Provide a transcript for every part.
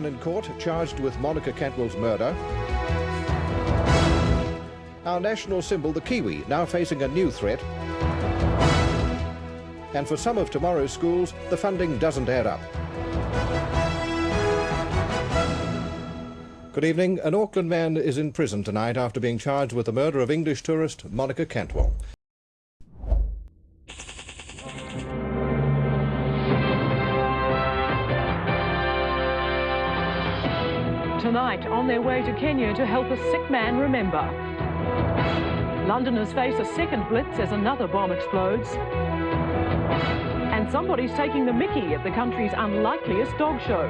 man in court charged with Monica Cantwell's murder. Our national symbol, the kiwi, now facing a new threat. And for some of tomorrow's schools, the funding doesn't add up. Good evening. An Auckland man is in prison tonight after being charged with the murder of English tourist Monica Cantwell. Tonight, on their way to Kenya to help a sick man remember. Londoners face a second blitz as another bomb explodes. And somebody's taking the mickey at the country's unlikeliest dog show.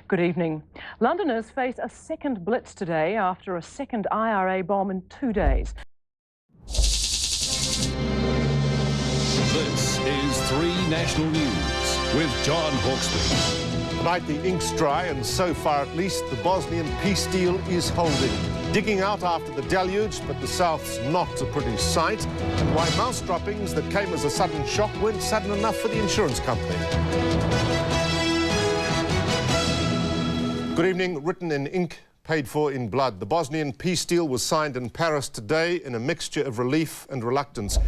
Good evening. Londoners face a second blitz today after a second IRA bomb in 2 days. This is 3 National News with John Hawkesby. Tonight the ink's dry and so far at least the Bosnian peace deal is holding. Digging out after the deluge, but the south's not a pretty sight. And why mouse droppings that came as a sudden shock weren't sudden enough for the insurance company. Good evening. Written in ink, paid for in blood. The Bosnian peace deal was signed in Paris today in a mixture of relief and reluctance.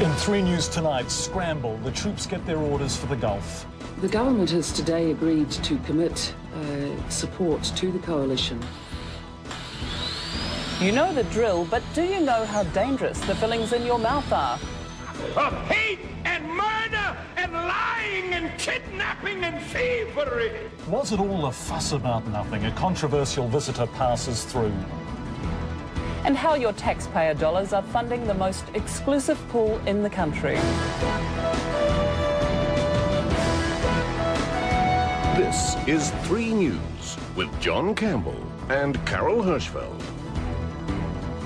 In 3 News tonight, scramble. The troops get their orders for the Gulf. The government has today agreed to commit support to the coalition. You know the drill, but do you know how dangerous the fillings in your mouth are? Of hate and murder and lying and kidnapping and thievery. Was it all a fuss about nothing? A controversial visitor passes through. And how your taxpayer dollars are funding the most exclusive pool in the country. This is 3 News with John Campbell and Carol Hirschfeld.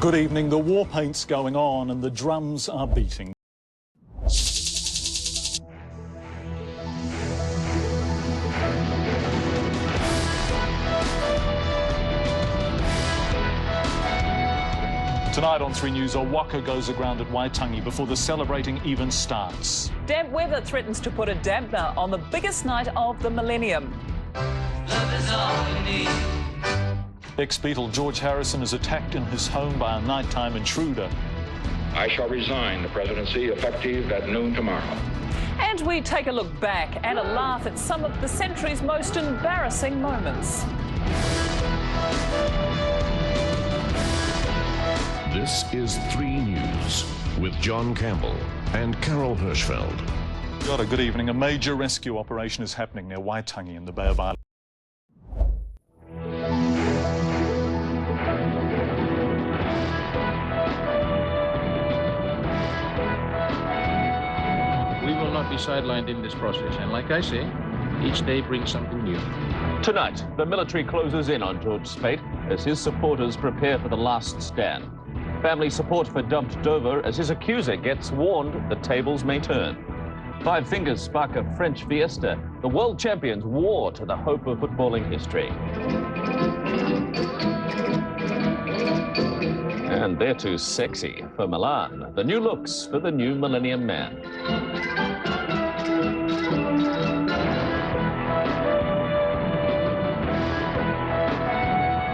Good evening. The war paint's going on and the drums are beating. Tonight on 3 News, a waka goes aground at Waitangi before the celebrating even starts. Damp weather threatens to put a dampener on the biggest night of the millennium. Ex-Beatle George Harrison is attacked in his home by a nighttime intruder. I shall resign the presidency effective at noon tomorrow. And we take a look back and a laugh at some of the century's most embarrassing moments. This is 3 News with John Campbell and Carol Hirschfeld. Got a good evening. A major rescue operation is happening near Waitangi in the Bay of Islands. We will not be sidelined in this process, and like I say, each day brings something new. Tonight, the military closes in on George Speight as his supporters prepare for the last stand. Family support for dumped Dover as his accuser gets warned the tables may turn. Five Fingers spark a French fiesta. The world champions war to the hope of footballing history. And they're too sexy for Milan. The new looks for the new millennium man.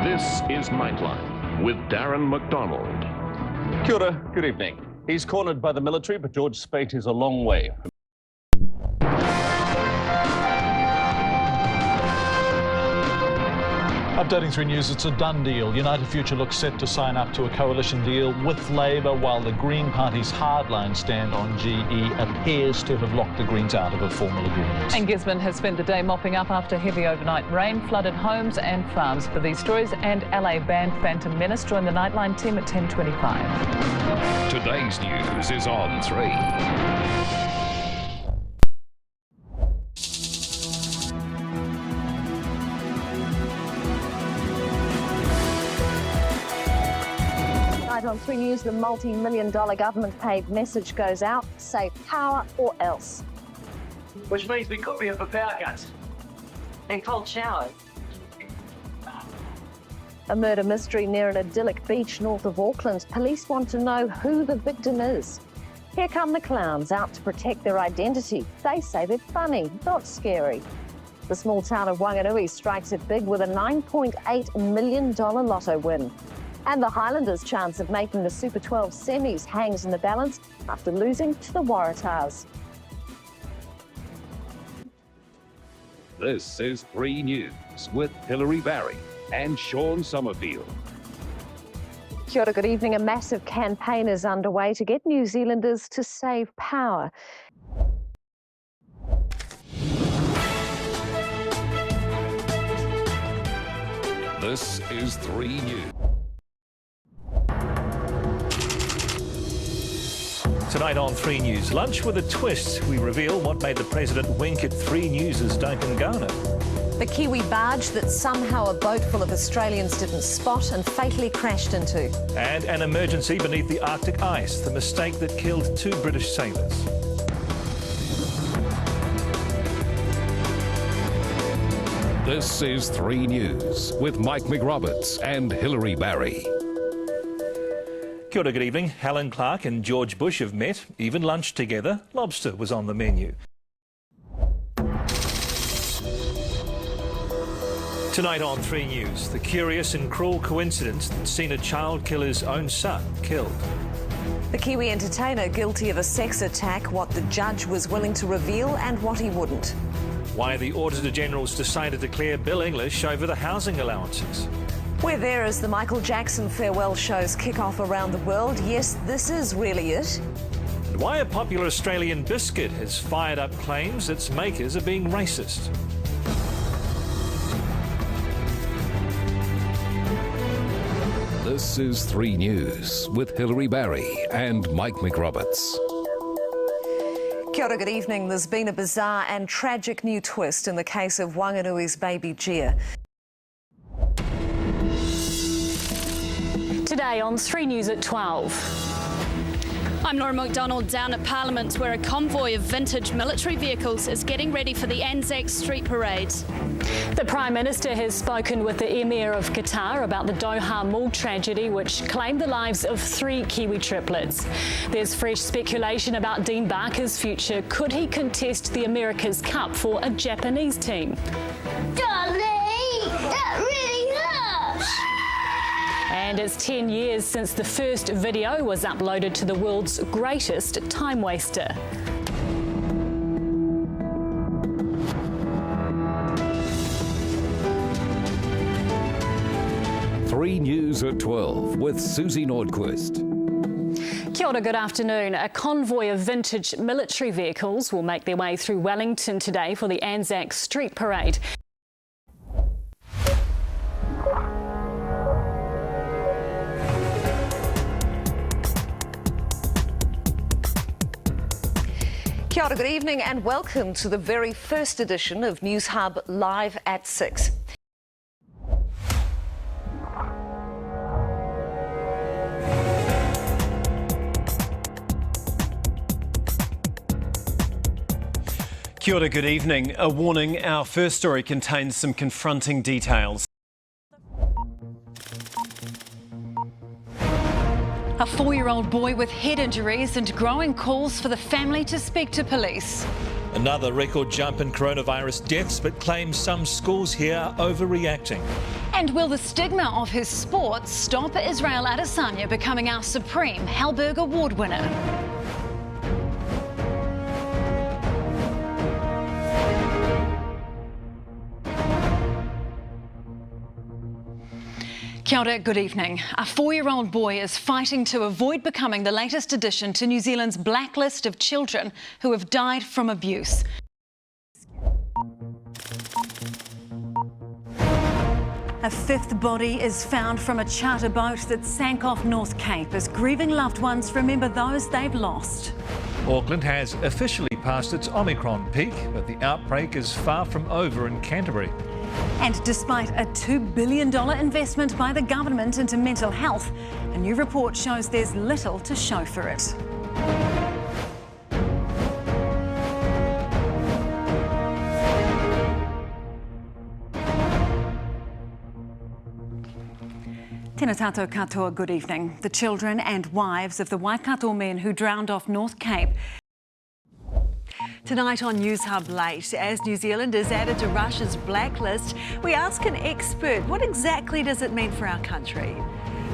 This is Nightline with Darren McDonald. Kia ora, good evening. He's cornered by the military, but George Speight is a long way. Updating 3 News, it's a done deal. United Future looks set to sign up to a coalition deal with Labour, while the Green Party's hardline stand on GE appears to have locked the Greens out of a formal agreement. And Gisborne has spent the day mopping up after heavy overnight rain flooded homes and farms. For these stories and LA band Phantom Menace, join the Nightline team at 10:25. Today's news is on 3. On 3 News, the multi-million-dollar government-paid message goes out: save power or else. which means we could be in for power cuts. And cold showers. A murder mystery near an idyllic beach north of Auckland. Police want to know who the victim is. Here come the clowns out to protect their identity. They say they're funny, not scary. The small town of Wanganui strikes it big with a $9.8 million lotto win. And the Highlanders' chance of making the Super 12 semis hangs in the balance after losing to the Waratahs. This is 3 News with Hilary Barry and Sean Summerfield. Kia ora, good evening. A massive campaign is underway to get New Zealanders to save power. This is 3 News. Tonight on 3 News, lunch with a twist. We reveal what made the president wink at 3 News' Duncan Garner. The Kiwi barge that somehow a boat full of Australians didn't spot and fatally crashed into. And an emergency beneath the Arctic ice, the mistake that killed 2 British sailors. This is 3 News with Mike McRoberts and Hilary Barry. Kia ora, good evening. Helen Clark and George Bush have met, even lunched together. Lobster was on the menu. Tonight on 3 News, the curious and cruel coincidence that's seen a child kill his own son killed. The Kiwi entertainer guilty of a sex attack, what the judge was willing to reveal and what he wouldn't. Why the Auditor General's decided to clear Bill English over the housing allowances. We're there as the Michael Jackson farewell shows kick off around the world. Yes, this is really it. And why a popular Australian biscuit has fired up claims its makers are being racist. This is 3 News with Hilary Barry and Mike McRoberts. Kia ora, good evening. There's been a bizarre and tragic new twist in the case of Wanganui's baby Gia. Today on 3 News at 12. I'm Laura McDonald down at Parliament, where a convoy of vintage military vehicles is getting ready for the Anzac Street Parade. The Prime Minister has spoken with the Emir of Qatar about the Doha Mall tragedy, which claimed the lives of 3 Kiwi triplets. There's fresh speculation about Dean Barker's future. Could he contest the America's Cup for a Japanese team? Darling, that really hurts! And it's 10 years since the first video was uploaded to the world's greatest time waster. Three News at 12 with Susie Nordquist. Kia ora, good afternoon. A convoy of vintage military vehicles will make their way through Wellington today for the Anzac Street Parade. Kia ora, good evening and welcome to the very first edition of News Hub Live at 6. Kia ora, good evening. A warning, our first story contains some confronting details. A 4-year-old boy with head injuries and growing calls for the family to speak to police. Another record jump in coronavirus deaths, but claims some schools here are overreacting. And will the stigma of his sport stop Israel Adesanya becoming our supreme Hellberg Award winner? Kia ora, good evening. A 4-year-old boy is fighting to avoid becoming the latest addition to New Zealand's blacklist of children who have died from abuse. A 5th body is found from a charter boat that sank off North Cape as grieving loved ones remember those they've lost. Auckland has officially passed its Omicron peak, but the outbreak is far from over in Canterbury. And despite a $2 billion investment by the government into mental health, a new report shows there's little to show for it. Tēnā tātou katoa, good evening. The children and wives of the Waikato men who drowned off North Cape. Tonight on Newshub Late, as New Zealand is added to Russia's blacklist, we ask an expert, what exactly does it mean for our country?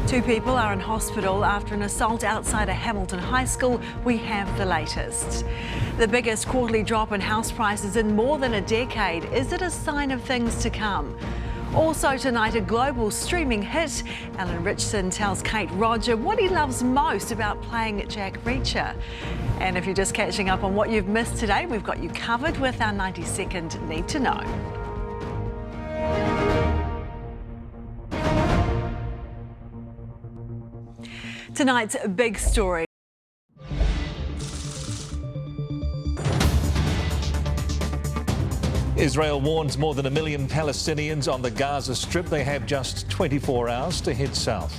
2 people are in hospital after an assault outside a Hamilton high school. We have the latest. The biggest quarterly drop in house prices in more than a decade. Is it a sign of things to come? Also tonight, a global streaming hit. Alan Richson tells Kate Roger what he loves most about playing Jack Reacher. And if you're just catching up on what you've missed today, we've got you covered with our 90-second Need to Know. Tonight's big story. Israel warns more than 1 million Palestinians on the Gaza Strip. They have just 24 hours to head south.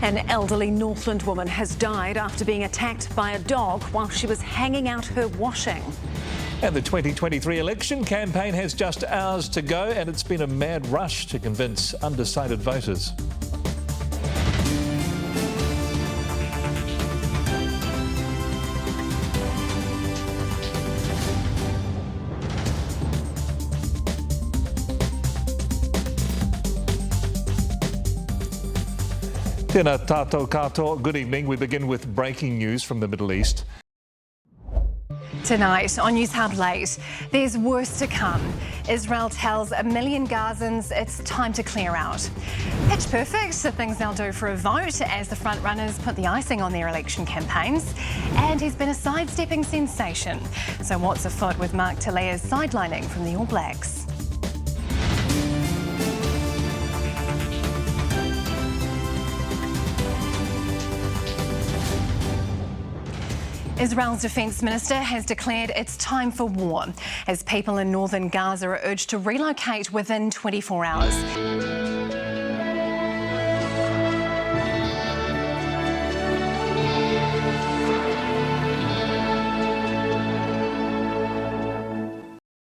An elderly Northland woman has died after being attacked by a dog while she was hanging out her washing. And the 2023 election campaign has just hours to go, and it's been a mad rush to convince undecided voters. Tēnā tātou katoa, good evening. We begin with breaking news from the Middle East. Tonight on Newshub Late, there's worse to come. Israel tells 1 million Gazans it's time to clear out. Pitch perfect, the things they'll do for a vote as the front-runners put the icing on their election campaigns. And he's been a sidestepping sensation. So what's afoot with Mark Telea's sidelining from the All Blacks? Israel's defence minister has declared it's time for war as people in northern Gaza are urged to relocate within 24 hours.